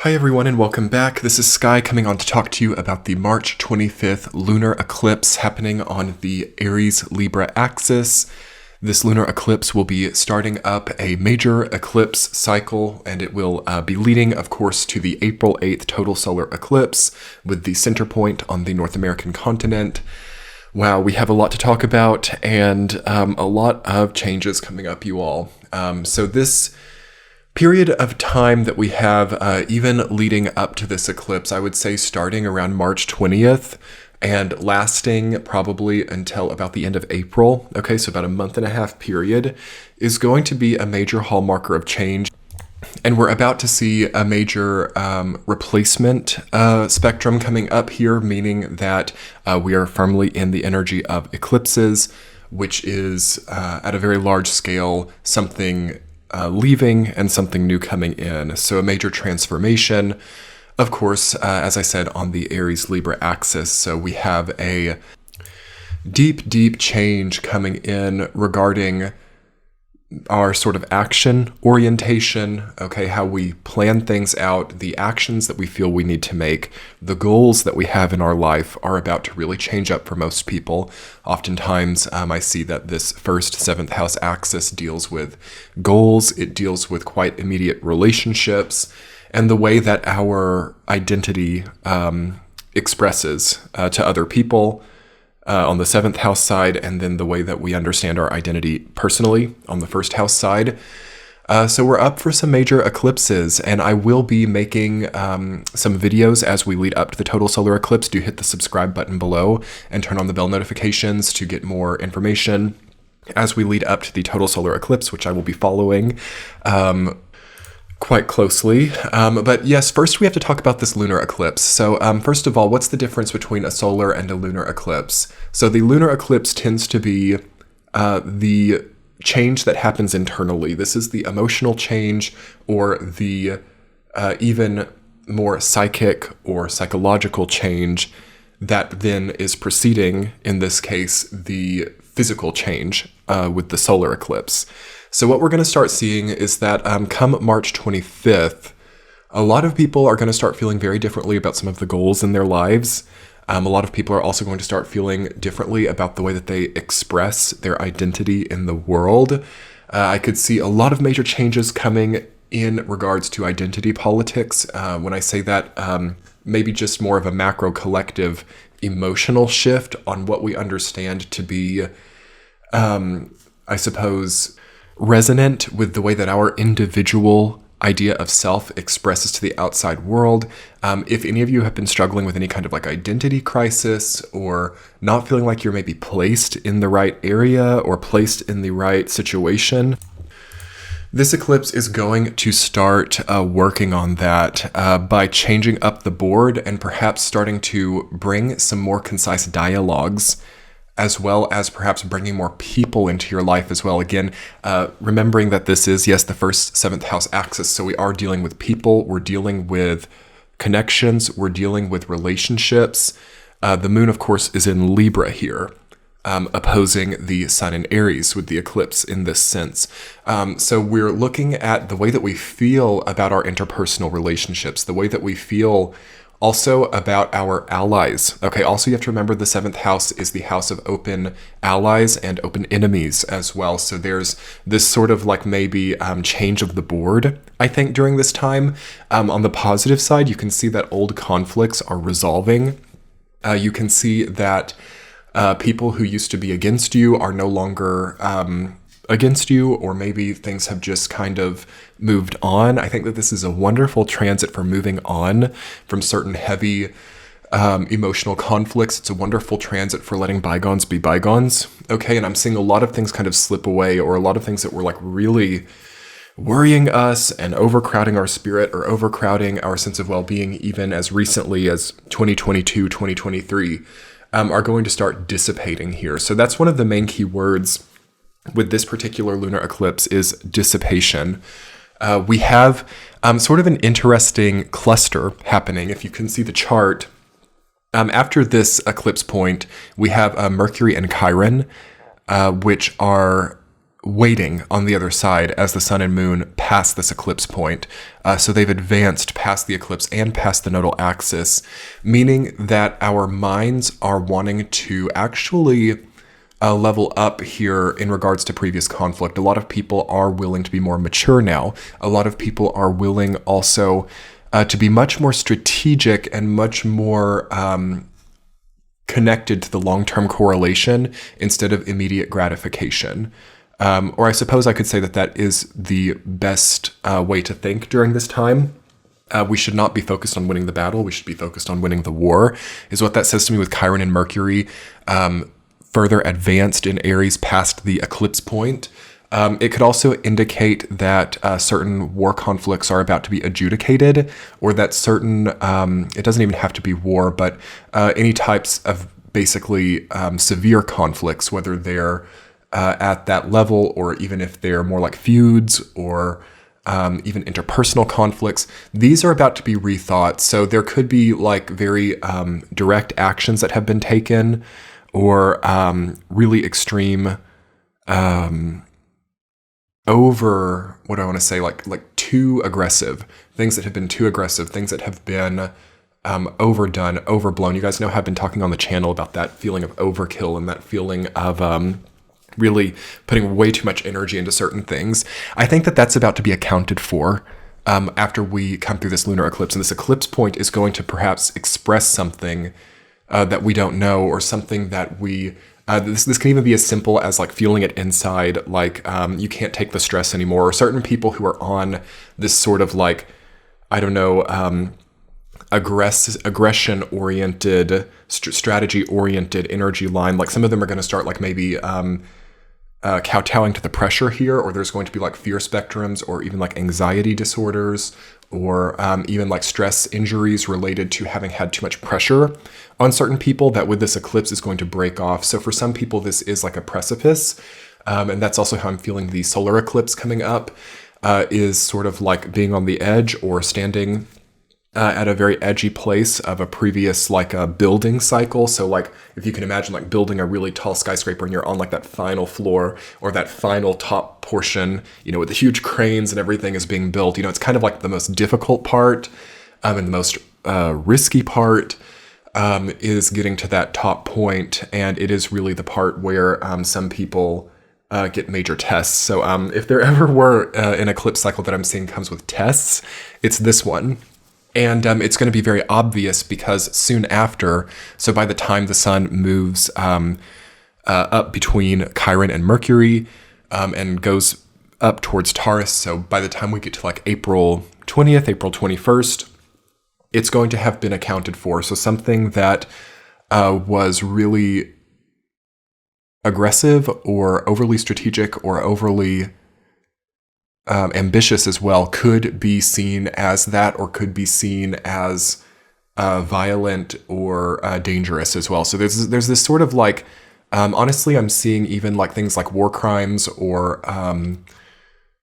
Hi everyone and welcome back. This is Sky coming on to talk to you about the March 25th lunar eclipse happening on the Aries-Libra axis. This lunar eclipse will be starting up a major eclipse cycle, and it will be leading, of course, to the April 8th total solar eclipse with the center point on the North American continent. Wow, we have a lot to talk about and a lot of changes coming up, you all. So this period of time that we have, even leading up to this eclipse, I would say starting around March 20th and lasting probably until about the end of April, okay, so about a month and a half period, is going to be a major hallmarker of change. And we're about to see a major replacement spectrum coming up here, meaning that we are firmly in the energy of eclipses, which is at a very large scale something leaving and something new coming in. So a major transformation, of course, as I said, on the Aries-Libra axis. So we have a deep change coming in regarding our sort of action orientation, okay, how we plan things out, the actions that we feel we need to make, the goals that we have in our life are about to really change up for most people. Oftentimes, I see that this first 7th house axis deals with goals, it deals with quite immediate relationships, and the way that our identity expresses to other people, on the 7th house side, and then the way that we understand our identity personally on the 1st house side. So we're up for some major eclipses, and I will be making some videos as we lead up to the total solar eclipse. Do hit the subscribe button below and turn on the bell notifications to get more information as we lead up to the total solar eclipse, which I will be following quite closely. But yes, first we have to talk about this lunar eclipse. So first of all, what's the difference between a solar and a lunar eclipse? So the lunar eclipse tends to be the change that happens internally. This is the emotional change, or the even more psychic or psychological change that then is preceding, in this case, the physical change with the solar eclipse. So what we're going to start seeing is that come March 25th, a lot of people are going to start feeling very differently about some of the goals in their lives. A lot of people are also going to start feeling differently about the way that they express their identity in the world. I could see a lot of major changes coming in regards to identity politics. When I say that, maybe just more of a macro collective emotional shift on what we understand to be, I suppose, resonant with the way that our individual idea of self expresses to the outside world. If any of you have been struggling with any kind of like identity crisis, or not feeling like you're maybe placed in the right area or placed in the right situation, this eclipse is going to start working on that by changing up the board and perhaps starting to bring some more concise dialogues, as well as perhaps bringing more people into your life as well. Again, remembering that this is, yes, the first 7th house axis, so we are dealing with people, we're dealing with connections, we're dealing with relationships. The moon, of course, is in Libra here, opposing the sun in Aries with the eclipse in this sense. So we're looking at the way that we feel about our interpersonal relationships, the way that we feel also about our allies. Okay, also you have to remember the 7th house is the house of open allies and open enemies as well. So there's this sort of like maybe change of the board, I think, during this time. On the positive side, you can see that old conflicts are resolving. You can see that people who used to be against you are no longer against you, or maybe things have just kind of moved on. I think that this is a wonderful transit for moving on from certain heavy emotional conflicts. It's a wonderful transit for letting bygones be bygones. Okay, and I'm seeing a lot of things kind of slip away, or a lot of things that were like really worrying us and overcrowding our spirit, or overcrowding our sense of well-being even as recently as 2022, 2023, are going to start dissipating here. So that's one of the main key words with this particular lunar eclipse, is dissipation. We have sort of an interesting cluster happening. If you can see the chart, after this eclipse point, we have Mercury and Chiron, which are waiting on the other side as the sun and moon pass this eclipse point. So they've advanced past the eclipse and past the nodal axis, meaning that our minds are wanting to actually level up here in regards to previous conflict. A lot of people are willing to be more mature now. A lot of people are willing also to be much more strategic and much more connected to the long-term correlation instead of immediate gratification. Or I suppose I could say that that is the best way to think during this time. We should not be focused on winning the battle. We should be focused on winning the war, is what that says to me with Chiron and Mercury further advanced in Aries past the eclipse point. It could also indicate that certain war conflicts are about to be adjudicated, or that certain, it doesn't even have to be war, but any types of basically severe conflicts, whether they're at that level, or even if they're more like feuds or even interpersonal conflicts, these are about to be rethought. So there could be like very direct actions that have been taken, or really extreme over, what do I want to say, like too aggressive, things that have been too aggressive, things that have been overdone, overblown. You guys know I've been talking on the channel about that feeling of overkill and that feeling of really putting way too much energy into certain things. I think that that's about to be accounted for after we come through this lunar eclipse. And this eclipse point is going to perhaps express something that we don't know, or something that we, this can even be as simple as like feeling it inside, like you can't take the stress anymore, or certain people who are on this sort of like, I don't know, aggression-oriented, strategy-oriented energy line. Like some of them are going to start like maybe kowtowing to the pressure here, or there's going to be like fear spectrums, or even like anxiety disorders, or even like stress injuries related to having had too much pressure on certain people that with this eclipse is going to break off. So for some people, this is like a precipice. And that's also how I'm feeling the solar eclipse coming up, is sort of like being on the edge, or standing at a very edgy place of a previous like a building cycle. So like if you can imagine like building a really tall skyscraper and you're on like that final floor, or that final top portion, you know, with the huge cranes and everything is being built, you know, it's kind of like the most difficult part and the most risky part is getting to that top point. And it is really the part where some people get major tests. So if there ever were an eclipse cycle that I'm seeing comes with tests, it's this one. And it's going to be very obvious because soon after, so by the time the sun moves up between Chiron and Mercury and goes up towards Taurus, so by the time we get to like April 20th, April 21st, it's going to have been accounted for. So something that was really aggressive or overly strategic or overly ambitious as well could be seen as that, or could be seen as violent or dangerous as well. So there's this sort of like, honestly, I'm seeing even like things like war crimes, or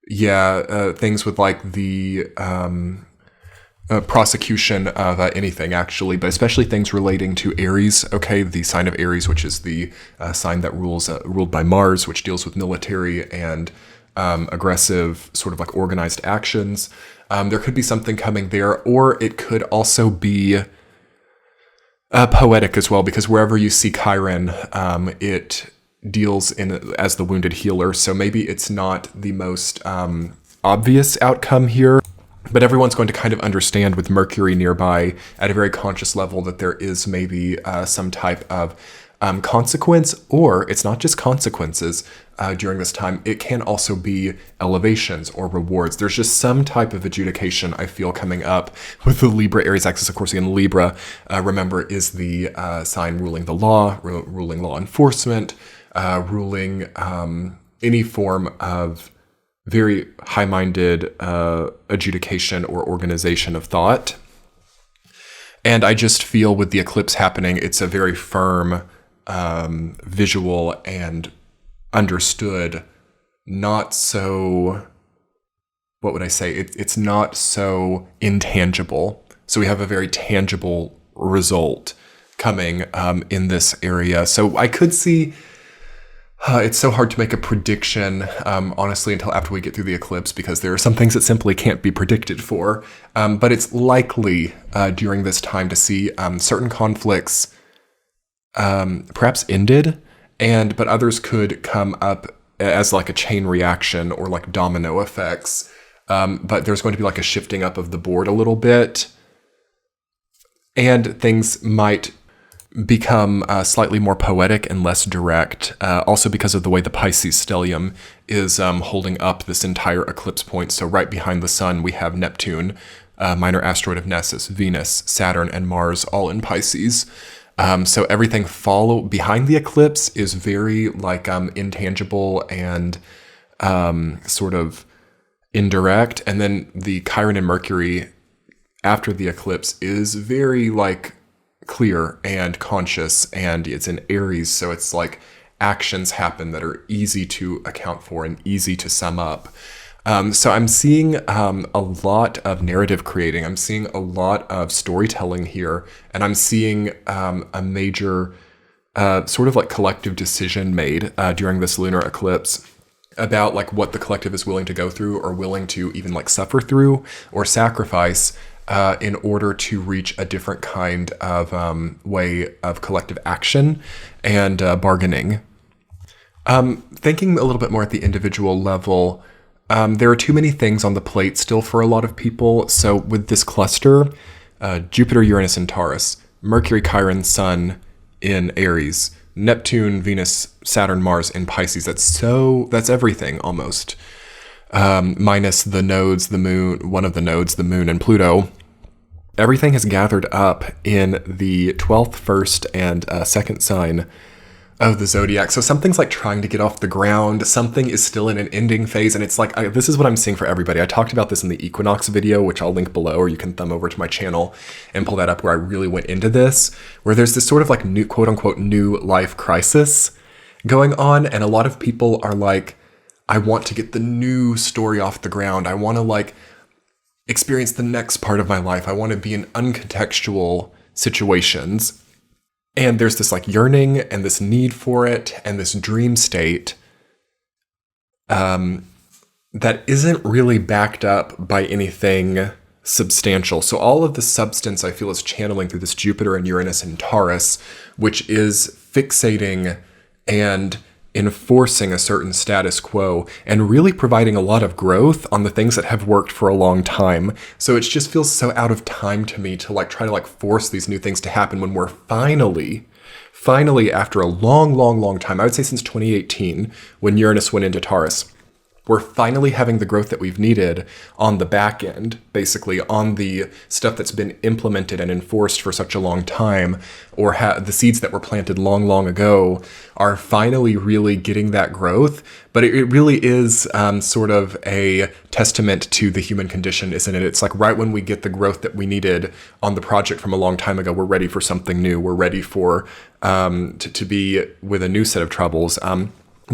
things with like the prosecution of anything actually, but especially things relating to Aries. Okay, the sign of Aries, which is the sign that ruled by Mars, which deals with military and aggressive sort of like organized actions. There could be something coming there, or it could also be poetic as well, because wherever you see Chiron, it deals in as the wounded healer. So maybe it's not the most obvious outcome here, but everyone's going to kind of understand with Mercury nearby at a very conscious level that there is maybe some type of consequence, or it's not just consequences during this time. It can also be elevations or rewards. There's just some type of adjudication I feel coming up with the Libra Aries axis. Of course, again, Libra, remember, is the sign ruling the law, ruling law enforcement, ruling any form of very high-minded adjudication or organization of thought. And I just feel with the eclipse happening, it's a very firm visual and understood, not so, what would I say? It's not so intangible. So we have a very tangible result coming in this area. So I could see It's so hard to make a prediction, honestly, until after we get through the eclipse, because there are some things that simply can't be predicted for. But it's likely during this time to see certain conflicts perhaps ended, but others could come up as like a chain reaction or like domino effects. But there's going to be like a shifting up of the board a little bit, and things might become slightly more poetic and less direct, also because of the way the Pisces stellium is holding up this entire eclipse point. So right behind the sun, we have Neptune, minor asteroid of Nessus, Venus, Saturn, and Mars, all in Pisces. So everything behind the eclipse is very like intangible and sort of indirect. And then the Chiron and Mercury after the eclipse is very like clear and conscious, and it's in Aries, so it's like actions happen that are easy to account for and easy to sum up. So I'm seeing a lot of narrative creating. I'm seeing a lot of storytelling here, and I'm seeing a major sort of like collective decision made during this lunar eclipse about like what the collective is willing to go through or willing to even like suffer through or sacrifice in order to reach a different kind of way of collective action and bargaining. Thinking a little bit more at the individual level, there are too many things on the plate still for a lot of people. So with this cluster, Jupiter, Uranus, and Taurus, Mercury, Chiron, Sun in Aries, Neptune, Venus, Saturn, Mars in Pisces, that's everything almost. Minus the nodes, the moon, one of the nodes, the moon and Pluto. Everything has gathered up in the 12th, 1st, and 2nd sign of the zodiac. So something's like trying to get off the ground. Something is still in an ending phase. And it's like, this is what I'm seeing for everybody. I talked about this in the equinox video, which I'll link below, or you can thumb over to my channel and pull that up, where I really went into this, where there's this sort of like new, quote unquote, new life crisis going on. And a lot of people are like, I want to get the new story off the ground. I want to like experience the next part of my life. I want to be in uncontextual situations. And there's this like yearning and this need for it and this dream state that isn't really backed up by anything substantial. So all of the substance I feel is channeling through this Jupiter and Uranus and Taurus, which is fixating and enforcing a certain status quo and really providing a lot of growth on the things that have worked for a long time. So it just feels so out of time to me to like try to like force these new things to happen when we're finally after a long time, I would say since 2018, when Uranus went into Taurus, we're finally having the growth that we've needed on the back end, basically on the stuff that's been implemented and enforced for such a long time, or the seeds that were planted long ago are finally really getting that growth. But it really is sort of a testament to the human condition, isn't it? It's like right when we get the growth that we needed on the project from a long time ago, we're ready for something new. We're ready for to be with a new set of troubles.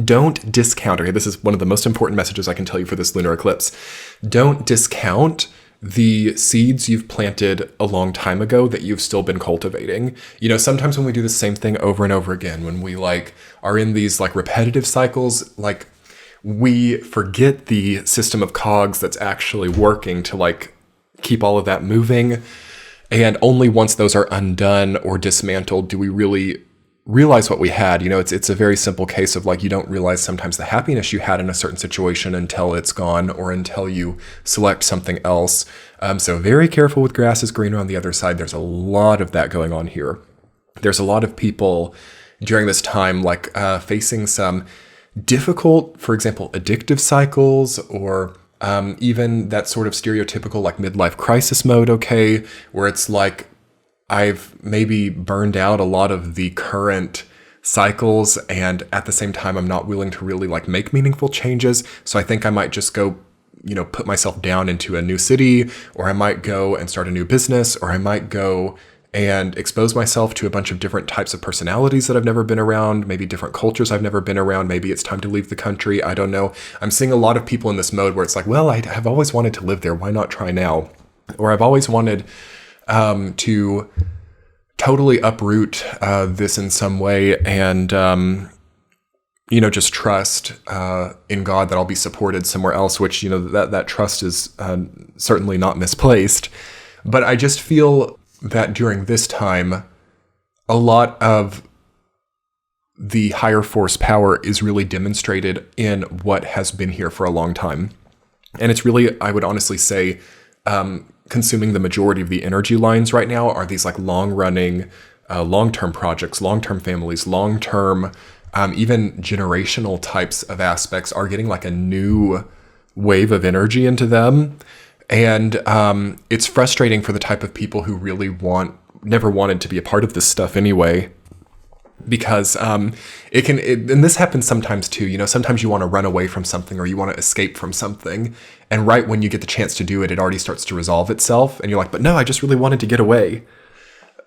Don't discount, okay, this is one of the most important messages I can tell you for this lunar eclipse. Don't discount the seeds you've planted a long time ago that you've still been cultivating. You know, sometimes when we do the same thing over and over again, when we like are in these like repetitive cycles, like we forget the system of cogs that's actually working to like keep all of that moving. And only once those are undone or dismantled do we really realize what we had. You know, it's a very simple case of like, you don't realize sometimes the happiness you had in a certain situation until it's gone or until you select something else. So very careful with grass is greener on the other side. There's a lot of that going on here. There's a lot of people during this time like facing some difficult, for example, addictive cycles, or even that sort of stereotypical like midlife crisis mode, okay, where it's like, I've maybe burned out a lot of the current cycles, and at the same time, I'm not willing to really like make meaningful changes. So I think I might just go, you know, put myself down into a new city, or I might go and start a new business, or I might go and expose myself to a bunch of different types of personalities that I've never been around, maybe different cultures I've never been around. Maybe it's time to leave the country. I don't know. I'm seeing a lot of people in this mode where it's like, well, I have always wanted to live there. Why not try now? Or I've always wanted to totally uproot this in some way and just trust in God that I'll be supported somewhere else, which, that trust is certainly not misplaced. But I just feel that during this time, a lot of the higher force power is really demonstrated in what has been here for a long time. And it's really, I would honestly say, consuming the majority of the energy lines right now are these like long-running, long-term projects, long-term families, long-term, even generational types of aspects are getting like a new wave of energy into them. And it's frustrating for the type of people who really never wanted to be a part of this stuff anyway. Because and this happens sometimes too, sometimes you want to run away from something or you want to escape from something. And right when you get the chance to do it, it already starts to resolve itself. And you're like, but no, I just really wanted to get away.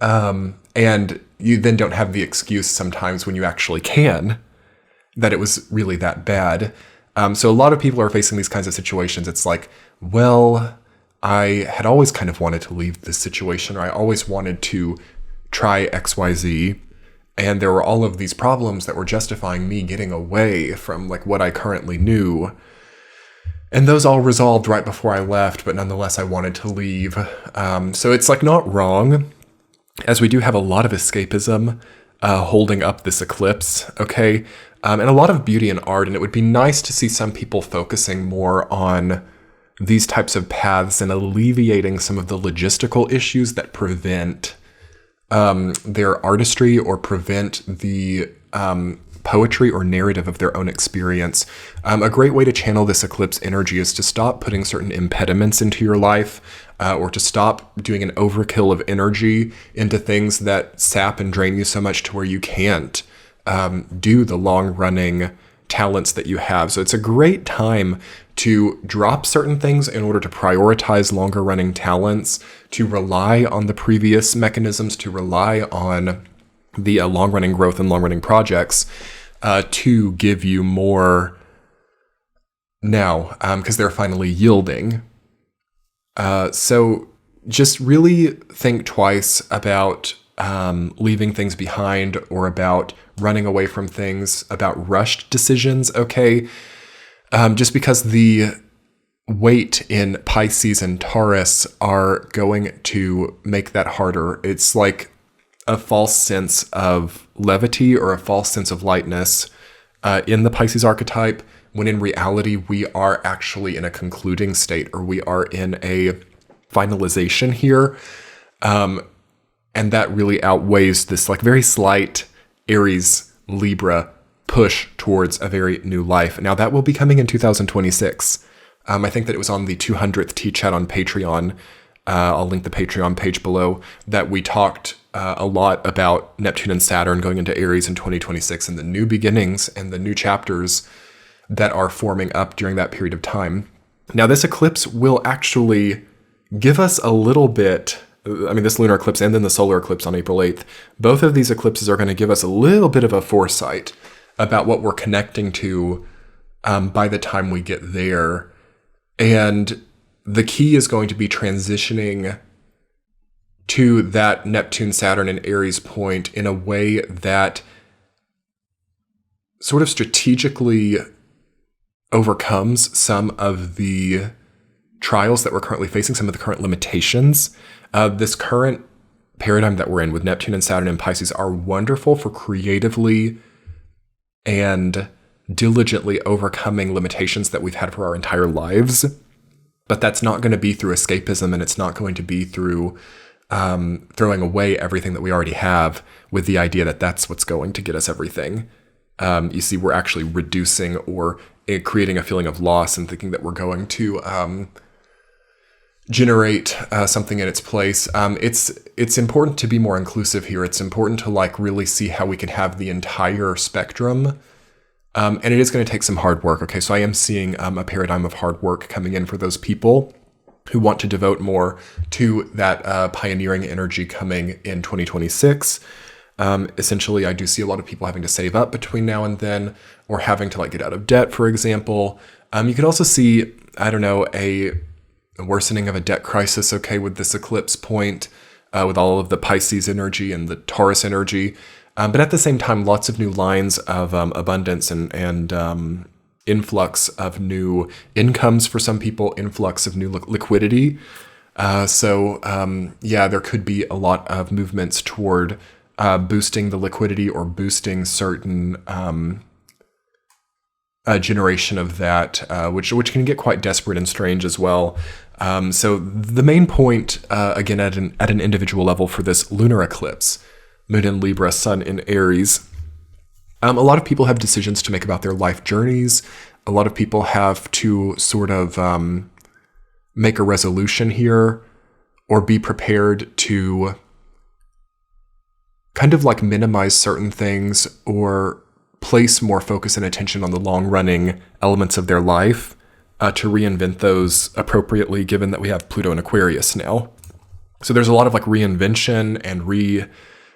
And you then don't have the excuse sometimes when you actually can, that it was really that bad. So a lot of people are facing these kinds of situations. It's like, well, I had always kind of wanted to leave this situation, or I always wanted to try XYZ. And there were all of these problems that were justifying me getting away from like what I currently knew. And those all resolved right before I left, but nonetheless, I wanted to leave. So it's like not wrong, as we do have a lot of escapism holding up this eclipse, okay? And a lot of beauty in art, and it would be nice to see some people focusing more on these types of paths and alleviating some of the logistical issues that prevent their artistry or prevent the poetry or narrative of their own experience. A great way to channel this eclipse energy is to stop putting certain impediments into your life, or to stop doing an overkill of energy into things that sap and drain you so much to where you can't do the long-running talents that you have. So it's a great time to drop certain things in order to prioritize longer-running talents, to rely on the previous mechanisms, to rely on the long-running growth and long-running projects to give you more now, because they're finally yielding. So just really think twice about leaving things behind or about running away from things, about rushed decisions, okay? Just because the weight in Pisces and Taurus are going to make that harder. It's like a false sense of levity or a false sense of lightness in the Pisces archetype, when in reality we are actually in a concluding state, or we are in a finalization here. And that really outweighs this like very slight Aries Libra push towards a very new life. Now that will be coming in 2026. I think that it was on the 200th T-Chat on Patreon. I'll link the Patreon page below, that we talked a lot about Neptune and Saturn going into Aries in 2026 and the new beginnings and the new chapters that are forming up during that period of time. Now this eclipse will actually give us a little bit, this lunar eclipse and then the solar eclipse on April 8th, both of these eclipses are going to give us a little bit of a foresight about what we're connecting to by the time we get there. And the key is going to be transitioning to that Neptune, Saturn, and Aries point in a way that sort of strategically overcomes some of the trials that we're currently facing, some of the current limitations. This current paradigm that we're in with Neptune and Saturn and Pisces are wonderful for creatively and diligently overcoming limitations that we've had for our entire lives. But that's not going to be through escapism, and it's not going to be through throwing away everything that we already have with the idea that that's what's going to get us everything. You see, we're actually reducing or creating a feeling of loss and thinking that we're going to generate something in its place. It's important to be more inclusive here. It's important to like really see how we can have the entire spectrum. And it is going to take some hard work. Okay, so I am seeing a paradigm of hard work coming in for those people who want to devote more to that pioneering energy coming in 2026. Essentially, I do see a lot of people having to save up between now and then, or having to like get out of debt, for example. You could also see, a worsening of a debt crisis, okay, with this eclipse point, with all of the Pisces energy and the Taurus energy. But at the same time, lots of new lines of abundance and influx of new incomes for some people, influx of new liquidity. Yeah, there could be a lot of movements toward boosting the liquidity or boosting certain generation of that, which can get quite desperate and strange as well. So the main point, again, at an individual level for this lunar eclipse, Moon in Libra, Sun in Aries, a lot of people have decisions to make about their life journeys. A lot of people have to sort of make a resolution here or be prepared to kind of like minimize certain things or place more focus and attention on the long-running elements of their life to reinvent those appropriately, given that we have Pluto in Aquarius now. So there's a lot of like reinvention and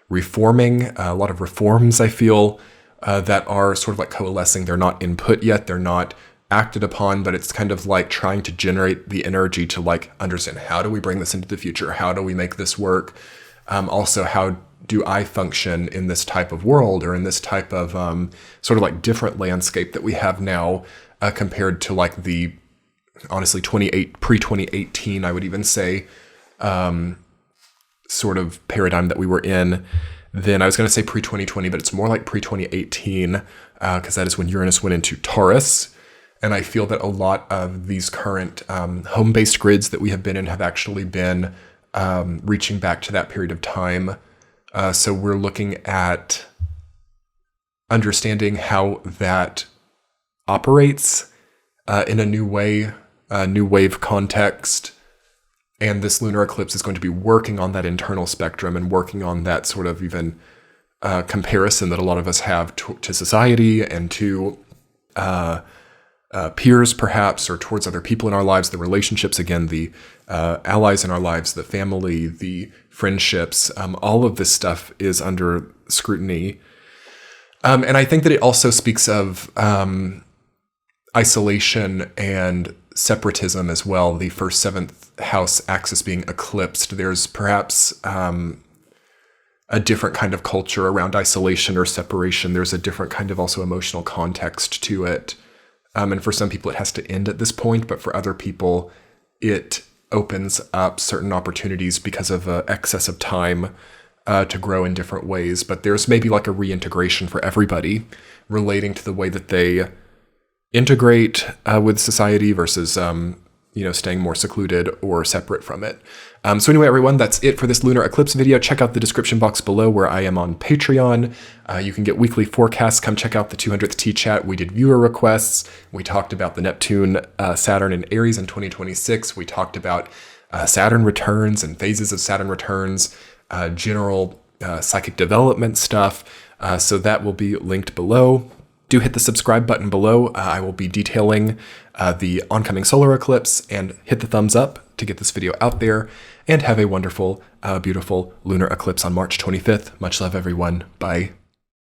reforming, a lot of reforms, I feel, that are sort of like coalescing. They're not input yet, they're not acted upon, but it's kind of like trying to generate the energy to like understand, how do we bring this into the future? How do we make this work? Also, how do I function in this type of world or in this type of sort of like different landscape that we have now compared to like the, honestly, pre-2018, I would even say, sort of paradigm that we were in. Then I was going to say pre-2020, but it's more like pre-2018 because that is when Uranus went into Taurus. And I feel that a lot of these current home-based grids that we have been in have actually been reaching back to that period of time. So we're looking at understanding how that operates in a new way, a new wave context. And this lunar eclipse is going to be working on that internal spectrum and working on that sort of even comparison that a lot of us have to society and to peers, perhaps, or towards other people in our lives, the relationships, again, the allies in our lives, the family, the friendships. All of this stuff is under scrutiny. And I think that it also speaks of isolation and separatism as well, the first seventh house axis being eclipsed. There's perhaps a different kind of culture around isolation or separation. There's a different kind of also emotional context to it. And for some people, it has to end at this point, but for other people, it opens up certain opportunities because of excess of time to grow in different ways. But there's maybe like a reintegration for everybody relating to the way that they integrate with society versus staying more secluded or separate from it. So anyway, everyone, that's it for this lunar eclipse video. Check out the description box below where I am on Patreon. You can get weekly forecasts. Come check out the 200th T-Chat. We did viewer requests. We talked about the Neptune, Saturn, and Aries in 2026. We talked about Saturn returns and phases of Saturn returns, general psychic development stuff. So that will be linked below. Do hit the subscribe button below. I will be detailing the oncoming solar eclipse, and hit the thumbs up to get this video out there, and have a wonderful, beautiful lunar eclipse on March 25th. Much love, everyone. Bye.